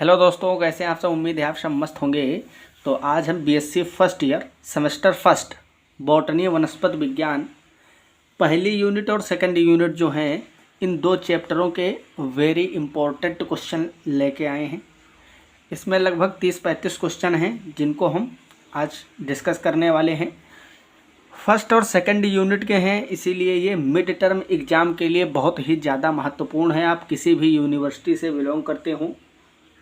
Hello दोस्तों, कैसे हैं आप सब। उम्मीद है आप सब मस्त होंगे। तो आज हम BSc first year semester first botany वनस्पति विज्ञान पहली यूनिट और सेकंड यूनिट जो हैं, इन दो चैप्टरों के वेरी इंपॉर्टेंट क्वेश्चन लेके आए हैं। इसमें लगभग 30-35 क्वेश्चन हैं जिनको हम आज डिस्कस करने वाले हैं। फर्स्ट और सेकंड यूनिट के हैं, इसीलिए ये मिड टर्म एग्ज़ाम के लिए बहुत ही ज़्यादा महत्वपूर्ण है। आप किसी भी यूनिवर्सिटी से बिलोंग करते हो,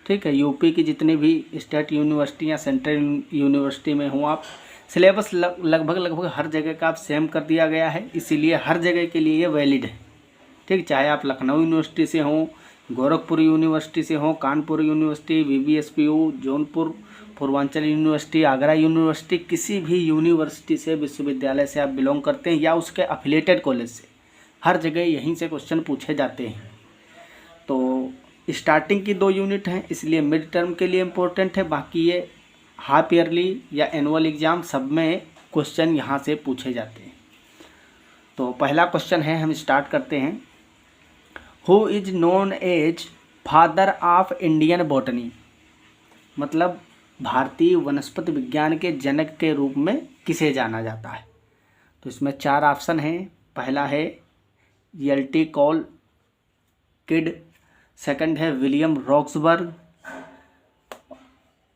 ठीक है, यूपी की जितनी भी स्टेट यूनिवर्सिटी या सेंट्रल यूनिवर्सिटी में हो आप, सिलेबस लगभग हर जगह का आप सेम कर दिया गया है, इसीलिए हर जगह के लिए ये वैलिड है। ठीक, चाहे आप लखनऊ यूनिवर्सिटी से हों, गोरखपुर यूनिवर्सिटी से हों, Kanpur university, VBSPU, Jaunpur Purvanchal university, Agra university, किसी भी यूनिवर्सिटी से विश्वविद्यालय से आप बिलोंग करते हैं या उसके अफिलेटेड कॉलेज से, हर जगह यहीं से क्वेश्चन पूछे जाते हैं। तो स्टार्टिंग की 2 यूनिट हैं, इसलिए मिड टर्म के लिए इम्पोर्टेंट है। बाकी ये हाफ ईयरली या एनुअल एग्ज़ाम सब में क्वेश्चन यहाँ से पूछे जाते हैं। तो पहला क्वेश्चन है, हम स्टार्ट करते हैं। Who is known as father of Indian botany, मतलब भारतीय वनस्पति विज्ञान के जनक के रूप में किसे जाना जाता है। तो इसमें 4 ऑप्शन हैं। पहला है एल.टी. कॉल किड, सेकंड है विलियम रॉक्सबर्ग,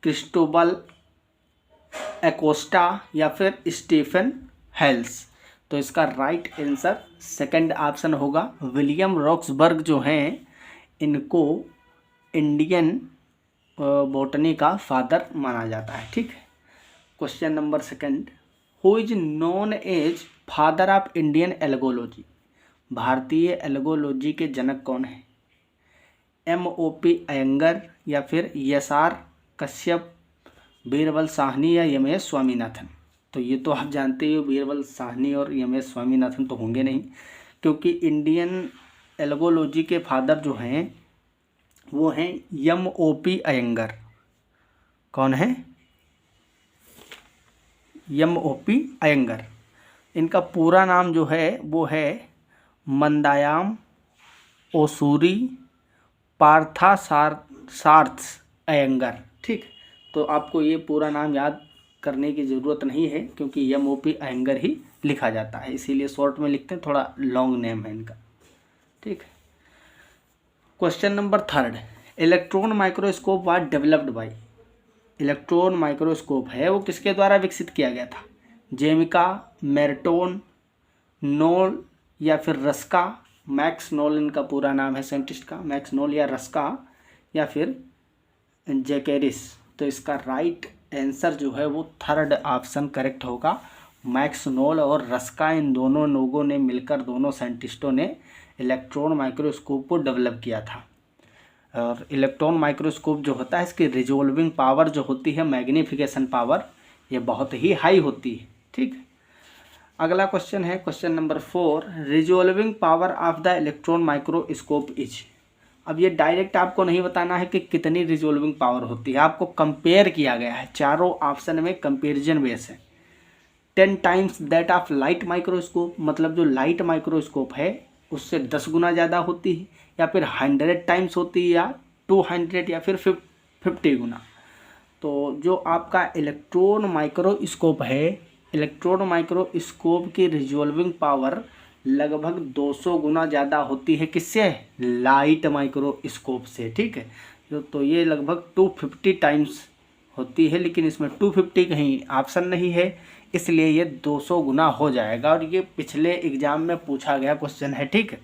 क्रिस्टोबल एकोस्टा या फिर स्टीफन हेल्स। तो इसका राइट आंसर सेकंड ऑप्शन होगा। विलियम रॉक्सबर्ग जो हैं, इनको इंडियन बॉटनी का फादर माना जाता है। ठीक है। Question number second, who is known as father of Indian algology, भारतीय एल्गोलॉजी के जनक कौन है। MOP अयंगर या फिर SR कश्यप, बीरबल साहनी या MS स्वामीनाथन। तो ये तो आप जानते हो, बीरबल साहनी और MS स्वामीनाथन तो होंगे नहीं, क्योंकि इंडियन एल्गोलॉजी के फादर जो हैं वो हैं MOP अयंगर। कौन है? MOP अयंगर। इनका पूरा नाम जो है वो है मंदायाम ओसूरी पार्थासारथी अयंगर। ठीक, तो आपको ये पूरा नाम याद करने की ज़रूरत नहीं है, क्योंकि MOP अयंगर ही लिखा जाता है, इसीलिए शॉर्ट में लिखते हैं, थोड़ा लॉन्ग नेम है इनका। ठीक। Question number third, electron microscope was developed by, electron microscope है वो किसके द्वारा विकसित किया गया था। जेमिका, मेर्टोन, नोल या फिर रस्का। मैक्स नोल इनका पूरा नाम है साइंटिस्ट का, मैक्स नोल या रस्का या फिर जैकेरिस। तो इसका राइट आंसर जो है वो थर्ड ऑप्शन करेक्ट होगा। मैक्स नोल और रस्का, इन दोनों लोगों ने मिलकर, दोनों साइंटिस्टों ने इलेक्ट्रॉन माइक्रोस्कोप को डेवलप किया था। और इलेक्ट्रॉन माइक्रोस्कोप जो होता है, इसकी रिजोल्विंग पावर जो होती है, मैग्नीफिकेशन पावर, ये बहुत ही हाई होती है। ठीक। अगला क्वेश्चन है question number 4, resolving power of the electron microscope is. अब ये डायरेक्ट आपको नहीं बताना है कि कितनी रिजोल्विंग पावर होती है, आपको कंपेयर किया गया है, चारों ऑप्शन में कंपेरिजन बेस है। 10 times that of light microscope, मतलब जो लाइट माइक्रोस्कोप है उससे 10 गुना ज़्यादा होती है, या फिर 100 टाइम्स होती है, या 200 या फिर 50 गुना। तो जो आपका इलेक्ट्रॉन माइक्रोस्कोप है, इलेक्ट्रॉन माइक्रोस्कोप की रिजोल्विंग पावर लगभग 200 गुना ज़्यादा होती है, किससे? लाइट माइक्रोस्कोप से। ठीक है। तो ये लगभग 250 टाइम्स होती है, लेकिन इसमें 250 कहीं ऑप्शन नहीं है, इसलिए ये 200 गुना हो जाएगा, और ये पिछले एग्ज़ाम में पूछा गया क्वेश्चन है। ठीक है।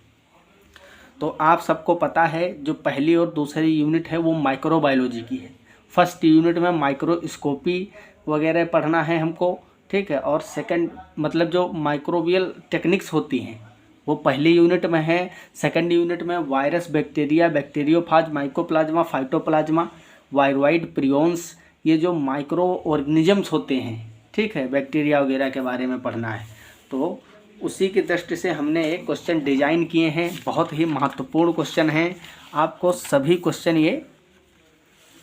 तो आप सबको पता है, जो पहली और दूसरी यूनिट है वो माइक्रोबायोलॉजी की है। फर्स्ट यूनिट में माइक्रोस्कोपी वगैरह पढ़ना है हमको, ठीक है, और सेकंड मतलब जो माइक्रोबियल टेक्निक्स होती हैं वो पहली यूनिट में है। सेकंड यूनिट में virus, bacteria, bacteriophage, mycoplasma, phytoplasma, viroid, prions, ये जो माइक्रो ऑर्गेनिजम्स होते हैं, ठीक है, बैक्टीरिया वगैरह के बारे में पढ़ना है। तो उसी की दृष्टि से हमने एक क्वेश्चन डिजाइन किए हैं, बहुत ही महत्वपूर्ण क्वेश्चन हैं। आपको सभी क्वेश्चन ये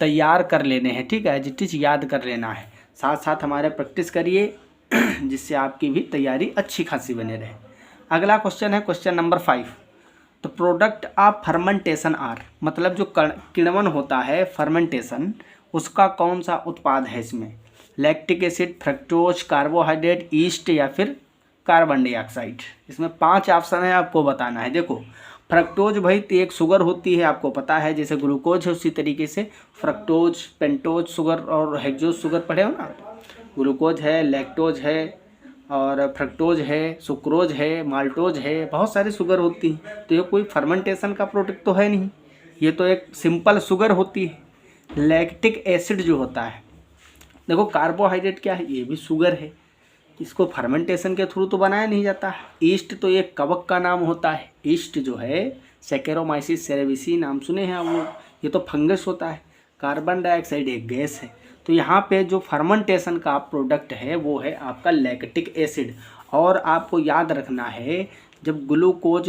तैयार कर लेने हैं, ठीक है, एज इट इज याद कर लेना है, साथ साथ हमारे प्रैक्टिस करिए जिससे आपकी भी तैयारी अच्छी खासी बने रहे। अगला क्वेश्चन है क्वेश्चन नंबर 5, तो प्रोडक्ट ऑफ फर्मेंटेशन आर, मतलब जो किण्वन होता है फर्मेंटेशन, उसका कौन सा उत्पाद है इसमें? Lactic acid, fructose, carbohydrate, east या फिर कार्बन डाइऑक्साइड। इसमें 5 ऑप्शन है, आपको बताना है। देखो फ्रक्टोज भाई तो एक शुगर होती है, आपको पता है, जैसे ग्लूकोज है उसी तरीके से फ्रक्टोज, पेंटोज शुगर और हेक्सोज शुगर पढ़े हो ना। ग्लूकोज है, लैक्टोज है और फ्रक्टोज है, सुक्रोज है, माल्टोज है, बहुत सारी शुगर होती है। तो ये कोई फर्मेंटेशन का प्रोडक्ट तो है नहीं, ये तो एक सिंपल शुगर होती है। लैक्टिक एसिड जो होता है, देखो कार्बोहाइड्रेट क्या है, ये भी शुगर है, इसको फर्मेंटेशन के थ्रू तो बनाया नहीं जाता। ईस्ट तो एक कवक का नाम होता है, ईस्ट जो है सैकेरोमाइसिस सेरेविसी नाम सुने हैं वो, ये तो फंगस होता है। कार्बन डाइऑक्साइड एक गैस है। तो यहाँ पे जो फर्मेंटेशन का का है वो है आपका लैक्टिक एसिड। और आपको याद रखना है, जब ग्लूकोज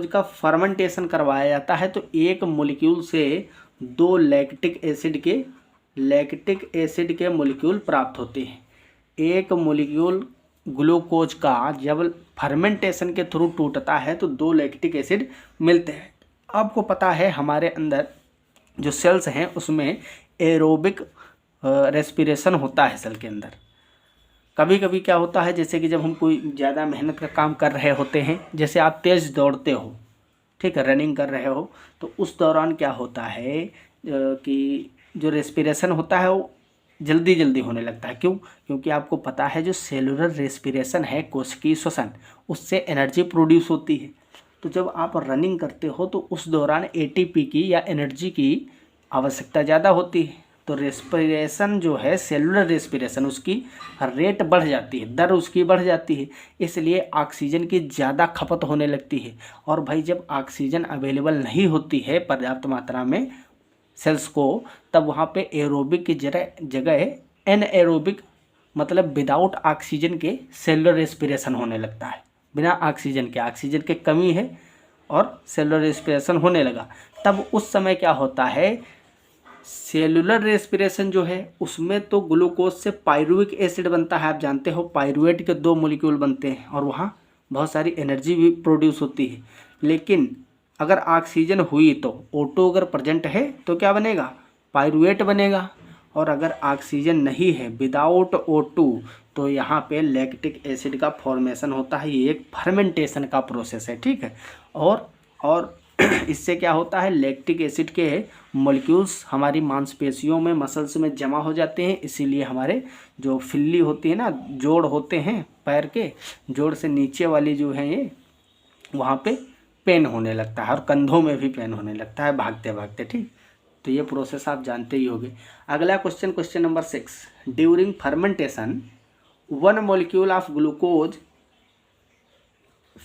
का फर्मेंटेशन करवाया जाता है तो एक मॉलिक्यूल से 2 लैक्टिक एसिड के मॉलिक्यूल प्राप्त होते हैं। एक मॉलिक्यूल ग्लूकोज का जब फर्मेंटेशन के थ्रू टूटता है तो 2 लैक्टिक एसिड मिलते हैं। आपको पता है हमारे अंदर जो सेल्स हैं उसमें एरोबिक रेस्पिरेशन होता है सेल के अंदर। कभी कभी क्या होता है, जैसे कि जब हम कोई ज़्यादा मेहनत का काम कर रहे होते हैं, जैसे आप तेज़ दौड़ते हो, ठीक है, रनिंग कर रहे हो, तो उस दौरान क्या होता है कि जो रेस्पिरेशन होता है वो जल्दी जल्दी होने लगता है। क्यों? क्योंकि आपको पता है जो सेलुलर रेस्पिरेशन है, कोशिकीय श्वसन, उससे एनर्जी प्रोड्यूस होती है। तो जब आप रनिंग करते हो तो उस दौरान एटीपी की या एनर्जी की आवश्यकता ज़्यादा होती है। तो रेस्पिरेशन जो है, सेलुलर रेस्पिरेशन, उसकी रेट बढ़ जाती है, दर उसकी बढ़ जाती है, इसलिए ऑक्सीजन की ज़्यादा खपत होने लगती है। और भाई जब ऑक्सीजन अवेलेबल नहीं होती है पर्याप्त मात्रा में सेल्स को, तब वहाँ पे एरोबिक की जगह एनएरोबिक, मतलब विदाउट ऑक्सीजन के सेलुलर रेस्पिरेशन होने लगता है। बिना ऑक्सीजन के कमी है और सेलुलर रेस्पिरेशन होने लगा। तब उस समय क्या होता है, सेलुलर रेस्पिरेशन जो है उसमें तो ग्लूकोज से पायरुविक एसिड बनता है। आप जानते हो पायरुवेट के 2 मॉलिक्यूल बनते हैं और वहाँ बहुत सारी एनर्जी भी प्रोड्यूस होती है। लेकिन अगर ऑक्सीजन हुई तो O2 अगर प्रेजेंट है तो क्या बनेगा, पायरुवेट बनेगा। और अगर ऑक्सीजन नहीं है, विदाउट O2, तो यहाँ पे लैक्टिक एसिड का फॉर्मेशन होता है। ये एक फर्मेंटेशन का प्रोसेस है, ठीक है। और इससे क्या होता है, लैक्टिक एसिड के मॉलिक्यूल्स हमारी मांसपेशियों में, मसल्स में जमा हो जाते हैं। इसीलिए हमारे जो फिल्ली होती है ना, जोड़ होते हैं पैर के, जोड़ से नीचे वाली जो है ये, वहाँ पे पेन होने लगता है और कंधों में भी पेन होने लगता है भागते भागते, ठीक। तो ये प्रोसेस आप जानते ही होंगे। अगला question number 6, during fermentation 1 molecule of glucose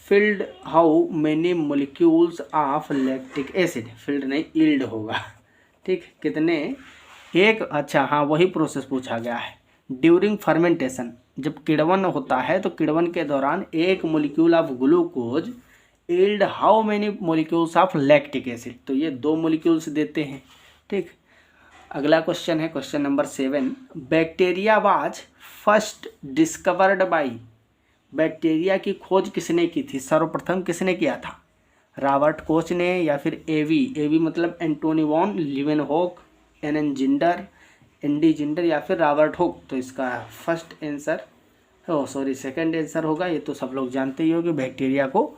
field how many molecules of lactic acid, field नहीं ईल्ड होगा, ठीक, कितने, एक, अच्छा हाँ वही प्रोसेस पूछा गया है। ड्यूरिंग फर्मेंटेशन, जब किण्वन होता है तो किण्वन के दौरान एक molecule of glucose yield how many molecules of lactic acid, तो ये 2 मॉलिक्यूल्स देते हैं, ठीक। अगला क्वेश्चन है question number 7, bacteria was first discovered by, bacteria की खोज किसने की थी, सर्वप्रथम किसने किया था, रॉबर्ट कोच ने या फिर एवी मतलब Antonie van Leeuwenhoek, N Zinder, ND Zinder या फिर रॉबर्ट हुक। तो इसका फर्स्ट आंसर, सेकंड आंसर होगा, ये तो सब लोग जानते ही होंगे, बैक्टीरिया को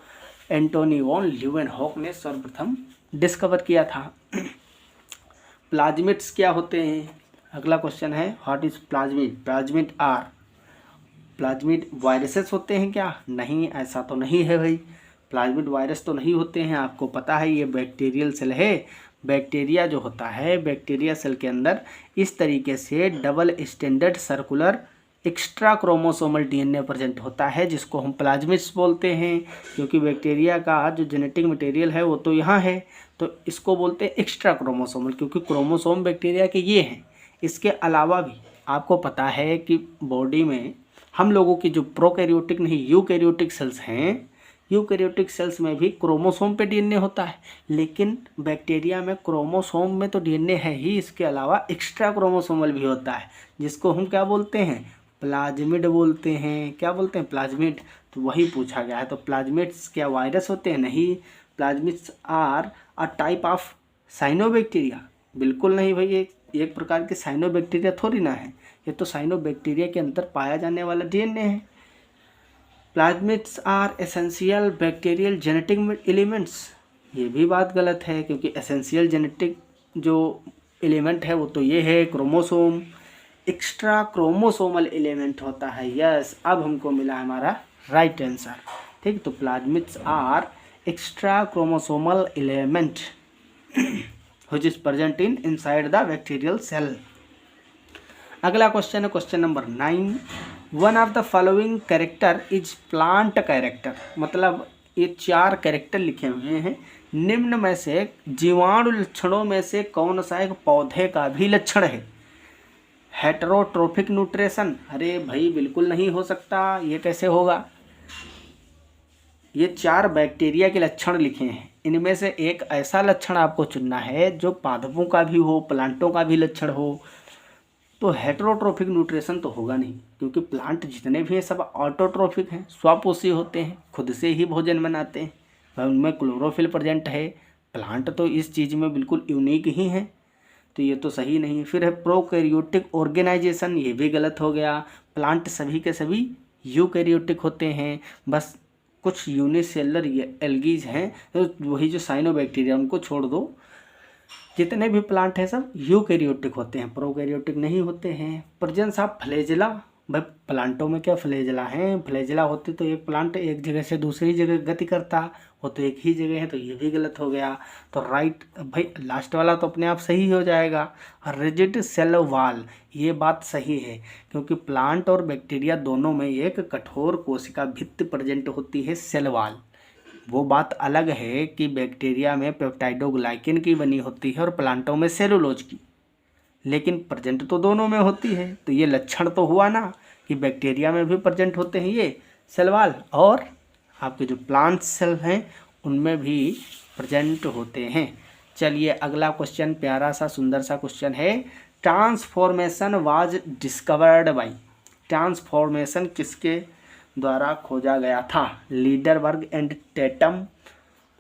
एंटोनी वॉन लीवेनहॉक ने सर्वप्रथम डिस्कवर किया था। प्लाज्मिड्स क्या होते हैं, अगला क्वेश्चन है, what is plasmid, plasmid are, plasmid viruses होते हैं क्या, नहीं, ऐसा तो नहीं है भाई, प्लाज्मिड वायरस तो नहीं होते हैं। आपको पता है ये बैक्टीरियल सेल है। बैक्टीरिया जो होता है, बैक्टीरिया सेल के अंदर इस तरीके से double standard circular extra chromosomal DNA present होता है, जिसको हम प्लाज्मिड्स बोलते हैं। क्योंकि बैक्टीरिया का जो जेनेटिक मटेरियल है वो तो यहाँ है, तो इसको बोलते हैं एक्स्ट्रा क्रोमोसोमल, क्योंकि क्रोमोसोम बैक्टीरिया के ये हैं। इसके अलावा भी आपको पता है कि बॉडी में हम लोगों की जो प्रोकैरियोटिक नहीं यूकैरियोटिक सेल्स हैं, यूकैरियोटिक सेल्स में भी क्रोमोसोम पे डीएनए होता है, लेकिन बैक्टीरिया में क्रोमोसोम में तो डीएनए है ही, इसके अलावा एक्स्ट्रा क्रोमोसोमल भी होता है, जिसको हम क्या बोलते हैं, प्लाज्मिड बोलते हैं। क्या बोलते हैं, प्लाज्मिड। तो वही पूछा गया है। तो प्लाज्मिड्स क्या वायरस होते हैं? नहीं, plasmids are a type of cyanobacteria. बिल्कुल नहीं भाई, एक प्रकार के साइनोबैक्टीरिया थोड़ी ना है, ये तो साइनोबैक्टीरिया के अंदर पाया जाने वाला डीएनए है। Plasmids are essential bacterial genetic elements, ये भी बात गलत है, क्योंकि एसेंशियल जेनेटिक जो एलिमेंट है वो तो ये है क्रोमोसोम, एक्स्ट्रा क्रोमोसोमल एलिमेंट होता है। यस, अब हमको मिला हमारा राइट आंसर। ठीक, तो plasmids are extra chromosomal element which is present in inside the bacterial cell. अगला क्वेश्चन है question number 9। One of the following character is plant character. मतलब ये 4 कैरेक्टर लिखे हुए हैं, निम्न में से जीवाणु लक्षणों में से कौन सा एक पौधे का भी लक्षण है? हेटेरोट्रोफिक न्यूट्रिशन, अरे भाई बिल्कुल नहीं हो सकता, ये कैसे होगा? ये 4 बैक्टीरिया के लक्षण लिखे हैं, इनमें से एक ऐसा लक्षण आपको चुनना है जो पादपों का भी हो, प्लांटों का भी लक्षण हो। तो हेटेरोट्रोफिक न्यूट्रिशन तो होगा नहीं, क्योंकि प्लांट जितने भी हैं सब ऑटोट्रोफिक हैं, स्वपोषी होते हैं, खुद से ही भोजन बनाते हैं, उनमें क्लोरोफिल प्रेजेंट है। प्लांट तो इस चीज़ में बिल्कुल यूनिक ही हैं, तो ये तो सही नहीं है। फिर है प्रोकैरियोटिक ऑर्गेनाइजेशन, ये भी गलत हो गया। प्लांट सभी के सभी यूकैरियोटिक होते हैं, बस कुछ यूनिसेलुलर एल्गीज हैं, तो वही जो साइनोबैक्टीरिया उनको छोड़ दो, जितने भी प्लांट हैं सब यूकैरियोटिक होते हैं, प्रोकैरियोटिक नहीं होते हैं। प्रेजेंस ऑफ फ्लैजेला, भाई प्लांटों में क्या फ्लैजेला हैं? फ्लैजेला होते तो एक प्लांट एक जगह से दूसरी जगह गति करता, वो तो एक ही जगह है, तो ये भी गलत हो गया। तो राइट भाई लास्ट वाला तो अपने आप सही हो जाएगा। रिजिड सेल वॉल, ये बात सही है, क्योंकि प्लांट और बैक्टीरिया दोनों में एक कठोर कोशिका भित्ति प्रेजेंट होती है, सेल वॉल। वो बात अलग है कि बैक्टीरिया में पेप्टाइडोग्लाइकेन की बनी होती है और प्लांटों में सेलुलोज की, लेकिन प्रेजेंट तो दोनों में होती है। तो ये लक्षण तो हुआ ना कि बैक्टीरिया में भी प्रेजेंट होते हैं ये सेल वॉल, और आपके जो प्लांट सेल हैं उनमें भी प्रेजेंट होते हैं। चलिए अगला क्वेश्चन, प्यारा सा सुंदर सा क्वेश्चन है। Transformation was discovered bye, transformation किसके द्वारा खोजा गया था? लीडरबर्ग एंड टेटम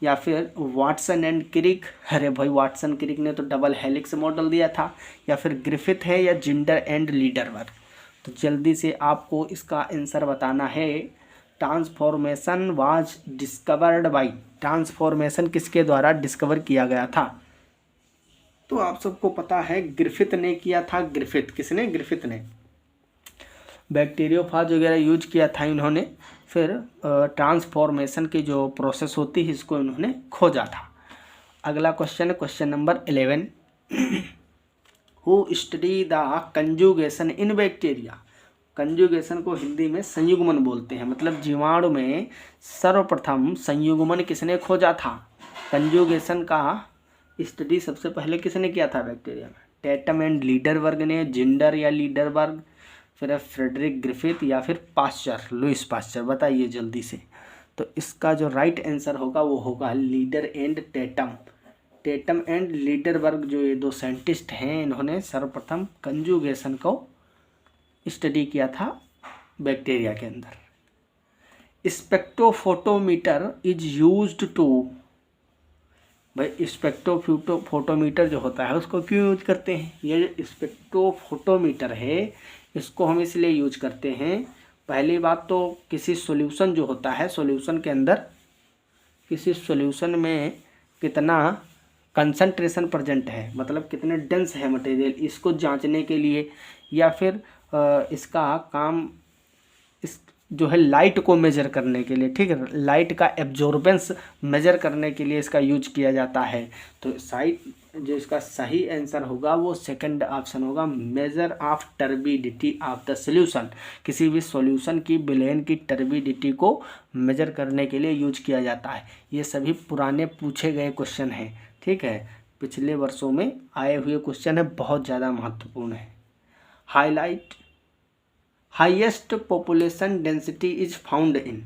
या फिर वाटसन एंड क्रिक? अरे भाई वाटसन क्रिक ने तो डबल हेलिक्स मॉडल दिया था, या फिर ग्रिफिथ है, या जिंडर एंड लीडरबर्ग? तो जल्दी से आपको इसका आंसर बताना है। Transformation was discovered bye, transformation किसके द्वारा डिस्कवर किया गया था? तो आप सबको पता है ग्रिफिथ ने किया था। ग्रिफिथ किसने? ग्रिफिथ ने बैक्टीरियोफाज वगैरह यूज किया था इन्होंने, फिर ट्रांसफॉर्मेशन की जो प्रोसेस होती है इसको इन्होंने खोजा था। अगला क्वेश्चन है question number 11। Who study the conjugation in bacteria? Conjugation को हिंदी में संयुग्मन बोलते हैं, मतलब जीवाणु में सर्वप्रथम संयुग्मन किसने खोजा था? कंजुगेशन का स्टडी सबसे पहले किसने किया था बैक्टीरिया में? टेटम एंड लीडरबर्ग ने, जिंडर या लीडरबर्ग, फिर फ्रेडरिक ग्रिफिथ या फिर पास्चर, लुइस पास्चर? बताइए जल्दी से। तो इसका जो राइट आंसर होगा वो होगा leader and Tetam. Tetam and Lederberg जो ये 2 साइंटिस्ट हैं, इन्होंने सर्वप्रथम कंजुगेशन को स्टडी किया था बैक्टीरिया के अंदर। स्पेक्ट्रोफोटोमीटर इज यूज्ड टू, भाई स्पेक्ट्रोफोटोमीटर जो होता है उसको क्यों यूज करते हैं? ये स्पेक्ट्रोफोटोमीटर है, इसको हम इसलिए यूज करते हैं, पहली बात तो किसी सॉल्यूशन जो होता है, सॉल्यूशन के अंदर किसी सॉल्यूशन में कितना कंसंट्रेशन प्रेजेंट है, मतलब कितने डेंस है मटेरियल, इसको जांचने के लिए, या फिर इसका काम इस जो है लाइट को मेजर करने के लिए, ठीक है, लाइट का एब्जॉर्बेंस मेजर करने के लिए इसका यूज किया जाता है। तो जो इसका सही आंसर होगा वो सेकंड ऑप्शन होगा, measure of turbidity of the solution. किसी भी सॉल्यूशन की विलयन की टर्बिडिटी को मेजर करने के लिए यूज किया जाता है। ये सभी पुराने पूछे गए क्वेश्चन हैं, ठीक है, पिछले वर्षों में आए हुए क्वेश्चन है, बहुत ज़्यादा महत्वपूर्ण है। Highlight highest population density is found in,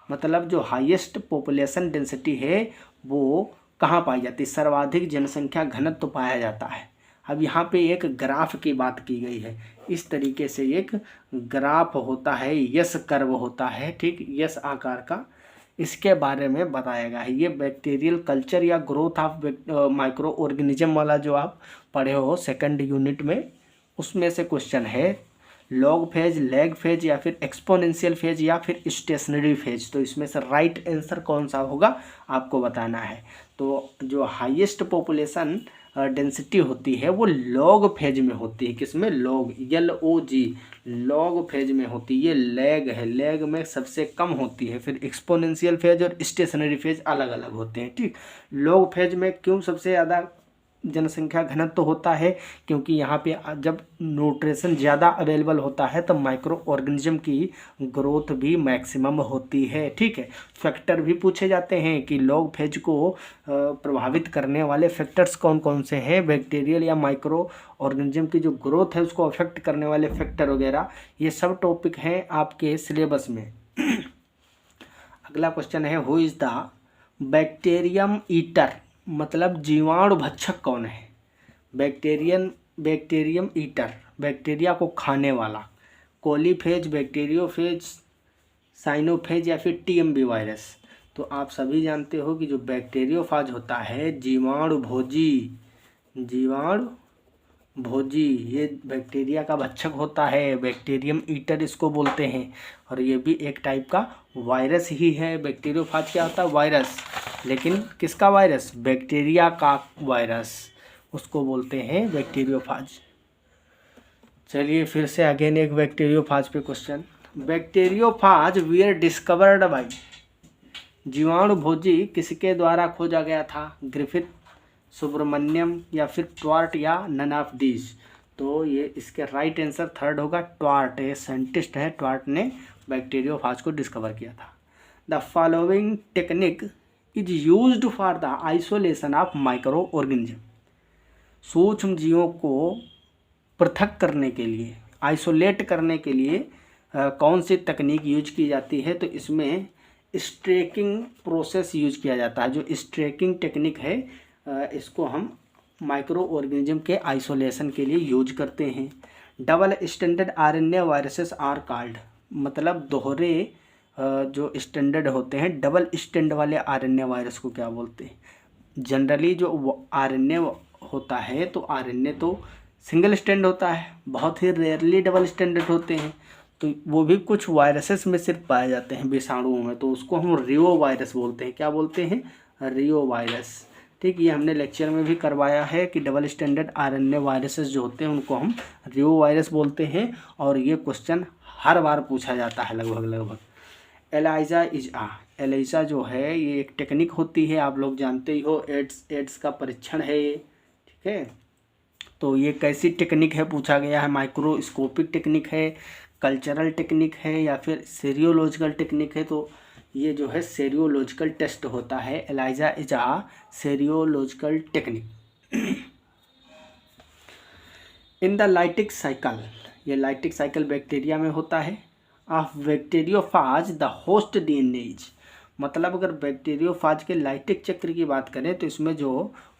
मतलब जो हाईएस्ट पॉपुलेशन डेंसिटी है वो कहाँ पाई जाती है? सर्वाधिक जनसंख्या घनत्व पाया जाता है। अब यहाँ पे एक ग्राफ की बात की गई है, इस तरीके से एक ग्राफ होता है, यस कर्व होता है, ठीक, यस आकार का, इसके बारे में बताया गया है। ये बैक्टीरियल कल्चर या ग्रोथ ऑफ माइक्रो ऑर्गेनिज्म वाला जो आप पढ़े हो सेकंड यूनिट में, उसमें से क्वेश्चन है। लॉग फेज, लैग फेज या फिर एक्सपोनेंशियल फेज या फिर स्टेशनरी फेज, तो इसमें से राइट आंसर कौन सा होगा आपको बताना है। तो जो हाईएस्ट पॉपुलेशन डेंसिटी होती है वो लॉग फेज में होती है। किसमें? लॉग, LOG, लॉग फेज में होती है। ये लैग है, लैग में सबसे कम होती है। फिर एक्सपोनेंशियल फेज और स्टेशनरी फेज अलग अलग होते हैं, ठीक। लॉग फेज में क्यों सबसे ज़्यादा जनसंख्या घनत्व तो होता है? क्योंकि यहाँ पे जब न्यूट्रिशन ज़्यादा अवेलेबल होता है तो माइक्रो ऑर्गेनिज्म की ग्रोथ भी मैक्सिमम होती है, ठीक है। फैक्टर भी पूछे जाते हैं कि लॉग फेज को प्रभावित करने वाले फैक्टर्स कौन कौन से हैं, बैक्टीरियल या माइक्रो ऑर्गेनिज्म की जो ग्रोथ है उसको अफेक्ट करने वाले फैक्टर वगैरह, ये सब टॉपिक हैं आपके सिलेबस में। अगला क्वेश्चन है, who is the bacterium eater, मतलब जीवाणु भक्षक कौन है? बैक्टीरियम ईटर, बैक्टीरिया को खाने वाला। कोलीफेज, बैक्टीरियोफेज, साइनोफेज या फिर TMB वायरस। तो आप सभी जानते हो कि जो बैक्टीरियोफाज होता है जीवाणु भोजी, ये बैक्टीरिया का भक्षक होता है, बैक्टीरियम ईटर इसको बोलते हैं। और ये भी एक टाइप का वायरस ही है। बैक्टीरियोफाज क्या होता है? वायरस। लेकिन किसका वायरस? बैक्टीरिया का वायरस, उसको बोलते हैं बैक्टीरियोफाज। चलिए फिर से अगेन एक बैक्टीरियोफाज पे question. Bacteriophage Veer discovered by, जीवाणु भोजी किसके द्वारा खोजा गया था? ग्रिफिथ, सुब्रमण्यम या फिर ट्वार्ट या नन ऑफ दीज। तो ये इसके राइट आंसर थर्ड होगा, ट्वार्ट। ये साइंटिस्ट है, ट्वार्ट ने बैक्टीरियोफाज को डिस्कवर किया था। The following technique is used for the isolation of micro organism, सूक्ष्म जीवों को पृथक करने के लिए, आइसोलेट करने के लिए कौन सी तकनीक यूज की जाती है? तो इसमें स्ट्रेकिंग प्रोसेस यूज किया जाता है। जो स्ट्रेकिंग टेक्निक है इसको हम माइक्रो ऑर्गेनिज्म के आइसोलेशन के लिए यूज करते हैं। Double standard RNA viruses are called, मतलब दोहरे जो स्टैंडर्ड होते हैं, डबल स्टैंड वाले RNA वायरस को क्या बोलते हैं? जनरली जो RNA होता है तो RNA तो सिंगल स्टैंड होता है, बहुत ही रेयरली डबल स्टैंडर्ड होते हैं। तो वो भी कुछ वायरसेस में सिर्फ पाए जाते हैं, विषाणुओं में, तो उसको हम रियो वायरस बोलते हैं। क्या बोलते हैं? रियो वायरस, ठीक। ये हमने लेक्चर में भी करवाया है कि डबल स्टैंडर्ड RNA वायरसेस जो होते हैं उनको हम रियो वायरस बोलते हैं। और ये क्वेश्चन हर बार पूछा जाता है लगभग। एलिजा जो है ये एक टेक्निक होती है, आप लोग जानते ही हो, एड्स का परीक्षण है ये, ठीक है। तो ये कैसी टेक्निक है पूछा गया है? माइक्रोस्कोपिक टेक्निक है, कल्चरल टेक्निक है या फिर सीरियोलॉजिकल टेक्निक है? तो ये जो है सीरियोलॉजिकल टेस्ट होता है। ELISA is a serological technique. In the lytic cycle, ये लाइटिक साइकिल बैक्टीरिया में होता है। Of bacteriophage the host DNA is, मतलब अगर बैक्टीरियोफाज के लाइटिक चक्र की बात करें तो इसमें जो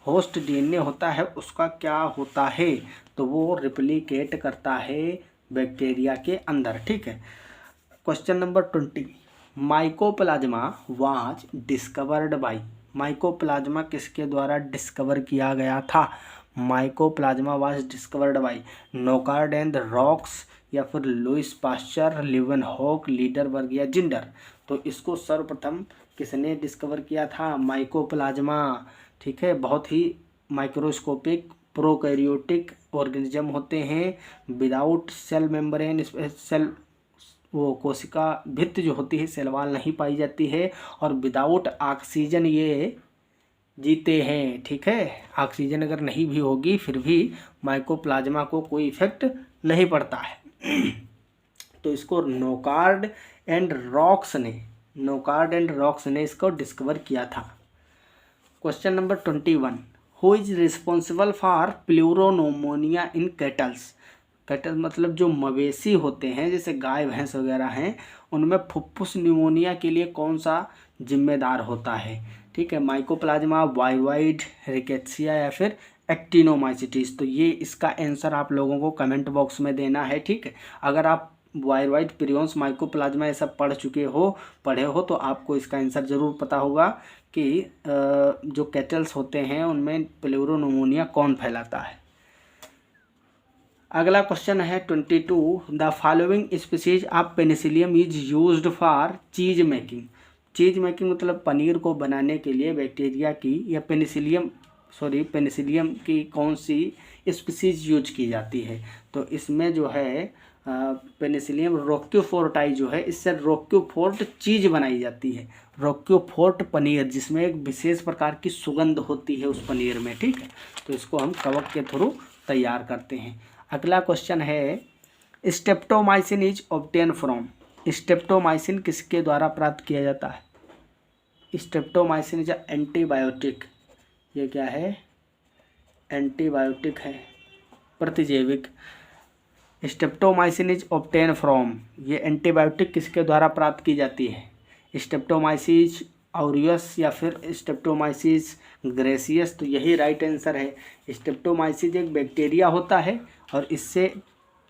होस्ट DNA होता है उसका क्या होता है? तो वो रिप्लिकेट करता है बैक्टीरिया के अंदर, ठीक है। Question number 20, mycoplasma was discovered by, mycoplasma किसके द्वारा डिस्कवर किया गया था? Mycoplasma was discovered by Nocard and Roux या फिर लुइस पास्चर, लीवेनहॉक, लीडरबर्ग या जिंडर। तो इसको सर्वप्रथम किसने डिस्कवर किया था? माइकोप्लाज्मा, ठीक है। बहुत ही माइक्रोस्कोपिक प्रोकैरियोटिक ऑर्गेनिज्म होते हैं, विदाउट सेल मेम्ब्रेन, सेल वो कोशिका भित्ति जो होती है सेल वॉल नहीं पाई जाती है, और विदाउट ऑक्सीजन ये जीते हैं, ठीक है। ऑक्सीजन अगर नहीं भी होगी फिर भी माइकोप्लाज्मा को कोई इफेक्ट नहीं पड़ता है। तो इसको नोकार्ड एंड रॉक्स ने इसको डिस्कवर किया था। Question number 21, who is responsible for pleuropneumonia in cattles? Cattle मतलब जो मवेशी होते हैं, जैसे गाय भैंस वगैरह हैं, उनमें फुफ्फुस न्यूमोनिया के लिए कौन सा जिम्मेदार होता है? ठीक। ठीक है, माइकोप्लाज्मा, वायरॉइड, रिकेट्सिया या फिर एक्टिनोमाइसिटिस। तो ये इसका आंसर आप लोगों को कमेंट बॉक्स में देना है, ठीक है। अगर आप वायरॉइड, प्रियॉन्स, माइकोप्लाज्मा ये सब पढ़े हो तो आपको इसका आंसर ज़रूर पता होगा कि जो कैटल्स होते हैं उनमें प्लेउरोनमोनिया कौन फैलाता है। अगला क्वेश्चन है 22, the following species of Penicillium is used for चीज मेकिंग। चीज मेकिंग मतलब पनीर को बनाने के लिए बैक्टीरिया की या पेनिसिलियम की कौन सी स्पीसीज यूज की जाती है। तो इसमें जो है पेनिसिलियम रोक्यूफोर्टाई जो है, इससे रोक्यूफोर्ट चीज बनाई जाती है। रोक्यूफोर्ट पनीर, जिसमें एक विशेष प्रकार की सुगंध होती है उस पनीर में, ठीक है। तो इसको हम कवक के थ्रू तैयार करते हैं। अगला क्वेश्चन है, streptomycin is obtain from. Streptomycin किसके द्वारा प्राप्त किया जाता है। Streptomycin is antibiotic. ये क्या है, एंटीबायोटिक है, प्रतिजैविक। स्टेप्टोमाइसिन इज ऑब्टेन फ्रॉम, ये एंटीबायोटिक किसके द्वारा प्राप्त की जाती है। स्टेप्टोमाइसिस ऑरियस या फिर स्टेप्टोमाइसिस ग्रेसियस। तो यही राइट आंसर है। स्टेप्टोमाइसिस एक बैक्टीरिया होता है और इससे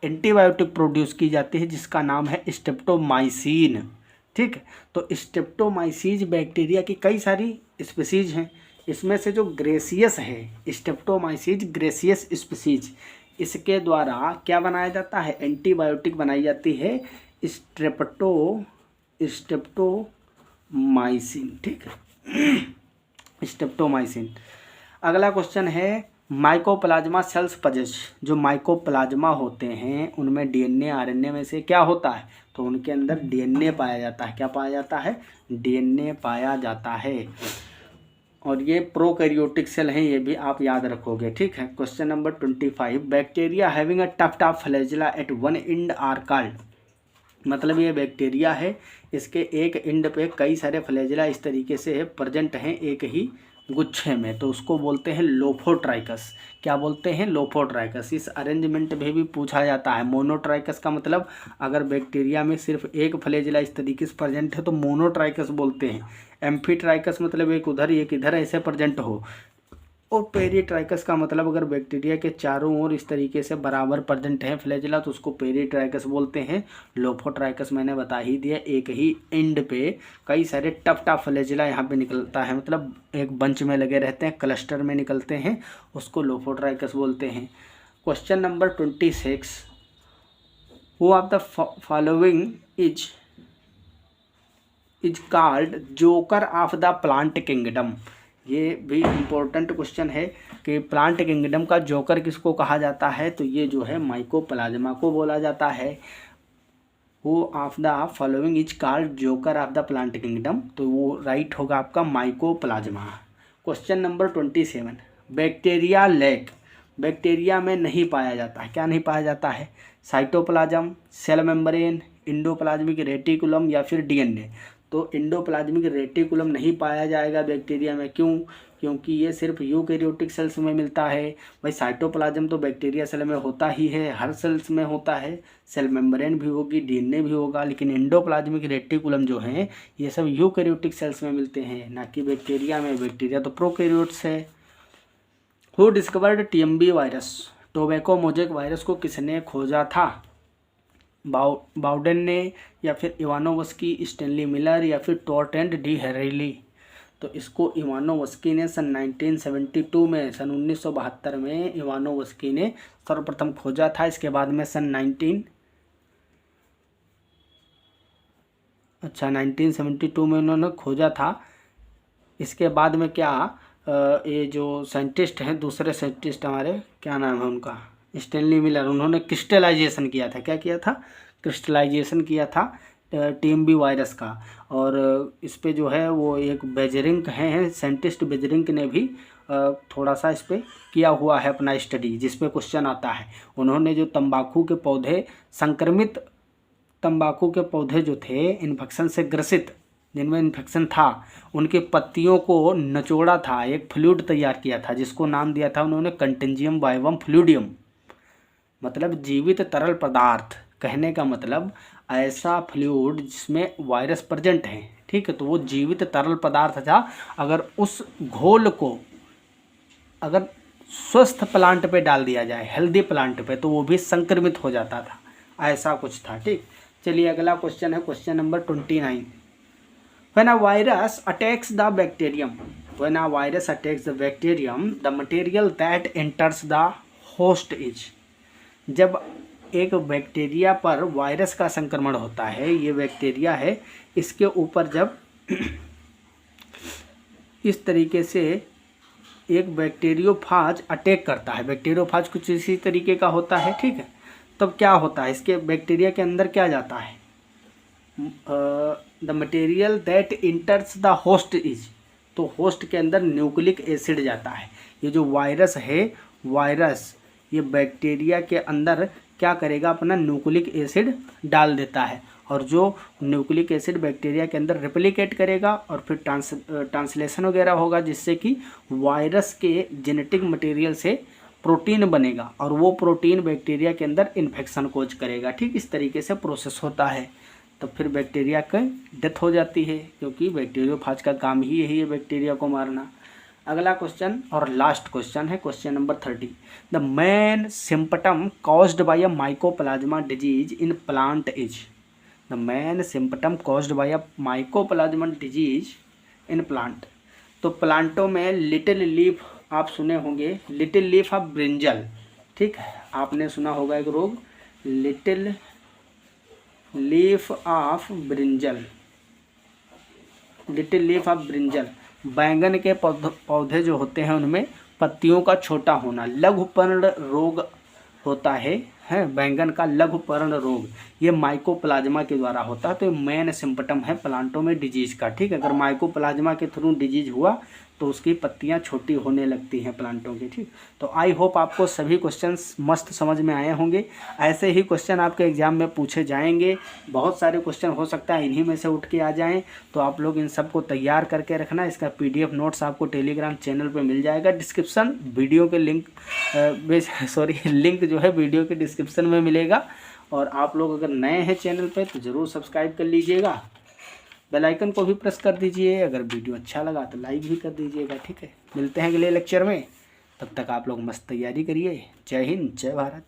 एंटीबायोटिक प्रोड्यूस की जाती है जिसका नाम है स्टेप्टोमाइसिन, ठीक है। तो स्टेप्टोमाइसिस बैक्टीरिया की कई सारी स्पीसीज हैं। इसमें से जो ग्रेसियस है, स्टेप्टोमाइसिस ग्रेसियस स्पीसीज, इसके द्वारा क्या बनाया जाता है, एंटीबायोटिक बनाई जाती है, स्टेप्टोमाइसिन, ठीक है, स्टेप्टोमाइसिन। अगला क्वेश्चन है, माइकोप्लाज्मा सेल्स पजेस। जो माइकोप्लाज्मा होते हैं उनमें डीएनए आरएनए में से क्या होता है। तो उनके अंदर डीएनए पाया जाता है। क्या पाया जाता है, डीएनए पाया जाता है। और ये प्रोकैरियोटिक सेल हैं, ये भी आप याद रखोगे, ठीक है। Question number 25, bacteria having a tuft of flagella at one end are called. मतलब ये बैक्टीरिया है, इसके एक एंड पे कई सारे फ्लैजेला इस तरीके से प्रेजेंट हैं एक ही गुच्छे में, तो उसको बोलते हैं लोफोट्राइकस। क्या बोलते हैं, लोफोट्राइकस। इस अरेंजमेंट में भी पूछा जाता है। मोनोट्राइकस का मतलब अगर बैक्टीरिया में सिर्फ एक फ्लैजेला इस तरीके से प्रेजेंट है तो मोनोट्राइकस बोलते हैं। एम्फीट्राइकस मतलब एक उधर एक इधर ऐसे प्रेजेंट हो। और पेरीट्राइकस का मतलब अगर बैक्टीरिया के चारों ओर इस तरीके से बराबर प्रेजेंट है फ्लैजेला तो उसको पेरीट्राइकस बोलते हैं। लोफोट्राइकस मैंने बता ही दिया, एक ही एंड पे कई सारे टफ्ट ऑफ फ्लैजेला यहाँ पे निकलता है, मतलब एक बंच में लगे रहते हैं, क्लस्टर में निकलते हैं, उसको लोफोट्राइकस बोलते हैं। Question number 26, who of the following is called joker of the plant kingdom. ये भी इम्पोर्टेंट क्वेश्चन है कि प्लांट किंगडम का जोकर किसको कहा जाता है। तो ये जो है माइकोप्लाज्मा को बोला जाता है। Who of the following is called joker of the plant kingdom. तो वो राइट होगा आपका mycoplasma. Question number 27, bacteria lack. Bacteria में नहीं पाया जाता है। क्या नहीं पाया जाता है, cytoplasm, cell membrane, endoplasmic reticulum या फिर डीएनए। तो एंडोप्लाज्मिक रेटिकुलम नहीं पाया जाएगा बैक्टीरिया में। क्यों, क्योंकि ये सिर्फ यूकैरियोटिक सेल्स में मिलता है। भाई साइटोप्लाज्म तो बैक्टीरिया सेल में होता ही है, हर सेल्स में होता है, सेल मेम्ब्रेन भी होगी, डीएनए भी होगा, लेकिन एंडोप्लाज्मिक रेटिकुलम जो है ये सब यूकैरियोटिक सेल्स में मिलते हैं, ना कि बैक्टीरिया में। बैक्टीरिया तो प्रोकैरियोट्स है। Who discovered TMB virus. Tobacco mosaic virus को किसने खोजा था, बाउडेन ने या फिर इवानोवस्की, स्टैनली मिलर या फिर टॉर्टेंट डी हेरेली। तो इसको इवानोवस्की ने सन 1972 में, सन 1972 में इवानोवस्की ने सर्वप्रथम खोजा था। इसके बाद में सन 1972 में उन्होंने खोजा था। इसके बाद में क्या ये जो साइंटिस्ट हैं, दूसरे साइंटिस्ट हमारे, क्या नाम है उनका, स्टैनली मिलर, उन्होंने क्रिस्टलाइजेशन किया था। क्या किया था, क्रिस्टलाइजेशन किया था टीएमबी वायरस का। और इस पे जो है वो एक बेजरिंक हैं साइंटिस्ट, बेजरिंक ने भी थोड़ा सा इस पर किया हुआ है अपना स्टडी, जिस पे क्वेश्चन आता है। उन्होंने जो तंबाकू के पौधे, संक्रमित तंबाकू के पौधे जो थे इन्फेक्शन से ग्रसित, जिनमें इन्फेक्शन था, उनके पत्तियों को नचोड़ा था, एक फ्लूइड तैयार किया था जिसको नाम दिया था उन्होंने कंटेंजियम वाइवम फ्लूइडियम, मतलब जीवित तरल पदार्थ। कहने का मतलब ऐसा फ्लूइड जिसमें वायरस प्रेजेंट है, ठीक है। तो वो जीवित तरल पदार्थ था, अगर उस घोल को अगर स्वस्थ प्लांट पे डाल दिया जाए, हेल्दी प्लांट पे, तो वो भी संक्रमित हो जाता था, ऐसा कुछ था। ठीक, चलिए अगला क्वेश्चन है question number 29। When a virus attacks the bacterium, when a virus attacks the bacterium, the material that enters the host is, जब एक बैक्टीरिया पर वायरस का संक्रमण होता है, ये बैक्टीरिया है, इसके ऊपर जब इस तरीके से एक बैक्टीरियोफाज अटैक करता है, बैक्टीरियोफाज कुछ इसी तरीके का होता है, ठीक है। तब क्या होता है, इसके बैक्टीरिया के अंदर क्या जाता है, the material that इंटर्स the host is, तो होस्ट के अंदर न्यूक्लिक एसिड जाता है। ये जो वायरस है, वायरस ये बैक्टीरिया के अंदर क्या करेगा, अपना न्यूक्लिक एसिड डाल देता है, और जो न्यूक्लिक एसिड बैक्टीरिया के अंदर रेप्लिकेट करेगा और फिर ट्रांसलेशन वगैरह होगा, जिससे कि वायरस के जेनेटिक मटेरियल से प्रोटीन बनेगा, और वो प्रोटीन बैक्टीरिया के अंदर इन्फेक्शन कोज करेगा। ठीक, इस तरीके से प्रोसेस होता है। तो फिर बैक्टीरिया की डेथ हो जाती है, क्योंकि बैक्टीरियोफाज का काम ही यही है, बैक्टीरिया को मारना। अगला क्वेश्चन और लास्ट क्वेश्चन है question number 30। The main symptom caused by a mycoplasma disease in plant is, the main symptom caused by a mycoplasma disease in plant. तो प्लांटों में लिटिल लीफ आप सुने होंगे, लिटिल लीफ ऑफ ब्रिंजल, ठीक है, आपने सुना होगा एक रोग little leaf of brinjal, little leaf of brinjal. बैंगन के पौधे जो होते हैं उनमें पत्तियों का छोटा होना, लघुपर्ण रोग होता है बैंगन का लघुपर्ण रोग, ये माइकोप्लाज्मा के द्वारा होता है। तो ये मेन सिम्पटम है प्लांटों में डिजीज का। ठीक है, अगर माइकोप्लाज्मा के थ्रू डिजीज हुआ तो उसकी पत्तियां छोटी होने लगती हैं प्लांटों की। ठीक, तो आई होप आपको सभी क्वेश्चंस मस्त समझ में आए होंगे। ऐसे ही क्वेश्चन आपके एग्जाम में पूछे जाएंगे, बहुत सारे क्वेश्चन हो सकता है इन्हीं में से उठ के आ जाएं, तो आप लोग इन सबको तैयार करके रखना। इसका PDF नोट्स आपको टेलीग्राम चैनल पर मिल जाएगा, डिस्क्रिप्शन वीडियो के लिंक जो है वीडियो के डिस्क्रिप्शन में मिलेगा। और आप लोग अगर नए हैं चैनल पर तो ज़रूर सब्सक्राइब कर लीजिएगा, बेल आइकन को भी प्रेस कर दीजिए, अगर वीडियो अच्छा लगा तो लाइक भी कर दीजिएगा। ठीक है, मिलते हैं अगले लेक्चर में, तब तक आप लोग मस्त तैयारी करिए। जय हिंद, जय भारत।